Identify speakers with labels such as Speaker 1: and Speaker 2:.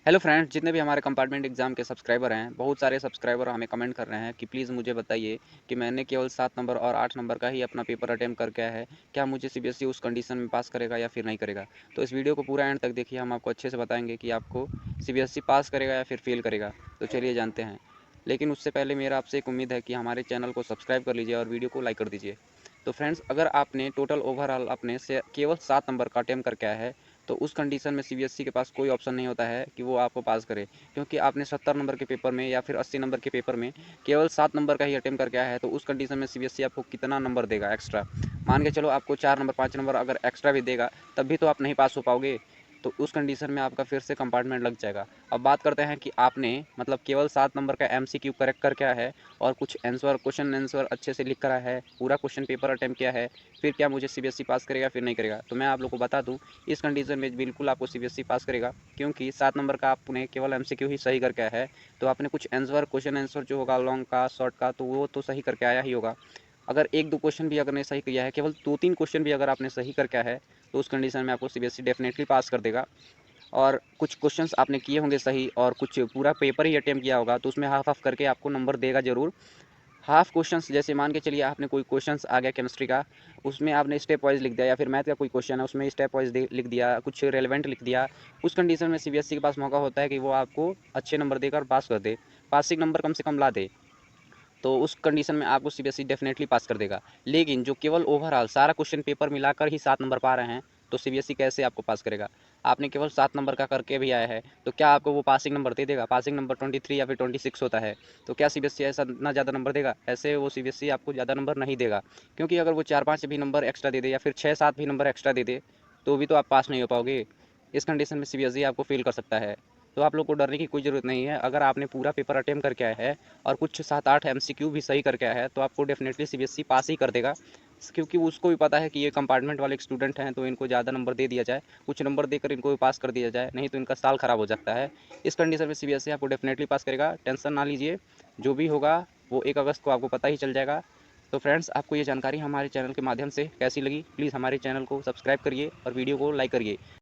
Speaker 1: Hello friends, जितने भी हमारे कंपार्टमेंट एग्ज़ाम के सब्सक्राइबर हैं, बहुत सारे सब्सक्राइबर हमें कमेंट कर रहे हैं कि प्लीज़ मुझे बताइए कि मैंने केवल 7 नंबर और 8 नंबर का ही अपना पेपर अटेम्प्ट करके आया है। क्या मुझे सीबीएसई उस कंडीशन में पास करेगा या फिर नहीं करेगा? तो इस वीडियो को पूरा एंड तक देखिए, हम आपको अच्छे से बताएँगे कि आपको सीबीएसई पास करेगा या फिर फ़ेल करेगा। तो चलिए जानते हैं। लेकिन उससे पहले मेरा आपसे एक उम्मीद है कि हमारे चैनल को सब्सक्राइब कर लीजिए और वीडियो को लाइक कर दीजिए। तो फ्रेंड्स, अगर आपने टोटल ओवरऑल अपने से केवल 7 नंबर का अटेम्प्ट करके आया है, तो उस कंडीशन में सीबीएसई के पास कोई ऑप्शन नहीं होता है कि वो आपको पास करे। क्योंकि आपने 70 नंबर के पेपर में या फिर 80 नंबर के पेपर में केवल 7 नंबर का ही अटेम्प्ट करके आया है, तो उस कंडीशन में सीबीएसई आपको कितना नंबर देगा एक्स्ट्रा? मान के चलो आपको 4 नंबर 5 नंबर अगर एक्स्ट्रा भी देगा, तब भी तो आप नहीं पास हो पाओगे। तो उस कंडीशन में आपका फिर से कंपार्टमेंट लग जाएगा। अब बात करते हैं कि आपने मतलब केवल 7 नंबर का एमसीक्यू करेक्ट करके आया है और कुछ आंसर क्वेश्चन आंसर अच्छे से लिख कर आया है, पूरा क्वेश्चन पेपर अटेम्प्ट किया है, फिर क्या मुझे सीबीएसई पास करेगा फिर नहीं करेगा? तो मैं आप लोग को बता दूं, इस कंडीशन में बिल्कुल आपको सीबीएसई पास करेगा। क्योंकि 7 नंबर का आपने केवल एमसीक्यू ही सही करके आया है, तो आपने कुछ आंसर क्वेश्चन आंसर जो होगा लॉन्ग का शॉर्ट का, तो वो तो सही करके आया ही होगा। अगर एक दो क्वेश्चन भी अगर नहीं सही किया है, केवल दो तीन क्वेश्चन भी अगर आपने सही करके आया है, तो उस कंडीशन में आपको सीबीएसई डेफिनेटली पास कर देगा। और कुछ क्वेश्चंस आपने किए होंगे सही और कुछ पूरा पेपर ही अटेम्प्ट किया होगा, तो उसमें हाफ हाफ करके आपको नंबर देगा ज़रूर। हाफ क्वेश्चंस जैसे मान के चलिए आपने कोई क्वेश्चंस आ गया केमिस्ट्री का, उसमें आपने स्टेप वाइज लिख दिया, या फिर मैथ का कोई क्वेश्चन है उसमें स्टेप वाइज लिख दिया, कुछ रेलेवेंट लिख दिया। उस कंडीशन में सीबीएसई के पास मौका होता है कि वो आपको अच्छे नंबर देकर पास कर दे, पासिंग नंबर कम से कम ला दे। तो उस कंडीशन में आपको सीबीएसई डेफिनेटली पास कर देगा। लेकिन जो केवल ओवरऑल सारा क्वेश्चन पेपर मिलाकर ही 7 नंबर पा रहे हैं, तो सीबीएसई कैसे आपको पास करेगा? आपने केवल 7 नंबर का करके भी आया है, तो क्या आपको वो पासिंग नंबर दे देगा? पासिंग नंबर 23 या फिर 26 होता है, तो क्या सीबीएसई ऐसा इतना ज़्यादा नंबर देगा? ऐसे वो सीबीएसई आपको ज़्यादा नंबर नहीं देगा। क्योंकि अगर वो 4-5 भी नंबर एक्स्ट्रा दे दे या फिर 6-7 भी नंबर एक्स्ट्रा दे दे, तो भी तो आप पास नहीं हो पाओगे। इस कंडीशन में सीबीएसई आपको फेल कर सकता है। तो आप लोग को डरने की कोई ज़रूरत नहीं है। अगर आपने पूरा पेपर अटेम्प्ट करके आया है और कुछ 7-8 एमसीक्यू भी सही करके आया है, तो आपको डेफिनेटली सीबीएसई पास ही कर देगा। क्योंकि उसको भी पता है कि ये कंपार्टमेंट वाले स्टूडेंट हैं, तो इनको ज़्यादा नंबर दे दिया जाए, कुछ नंबर देकर इनको भी पास कर दिया जाए, नहीं तो इनका साल ख़राब हो सकता है। इस कंडीशन में सीबीएसई आपको डेफिनेटली पास करेगा, टेंशन ना लीजिए। जो भी होगा वो 1 अगस्त को आपको पता ही चल जाएगा। तो फ्रेंड्स, आपको ये जानकारी हमारे चैनल के माध्यम से कैसी लगी? प्लीज़ हमारे चैनल को सब्सक्राइब करिए और वीडियो को लाइक करिए।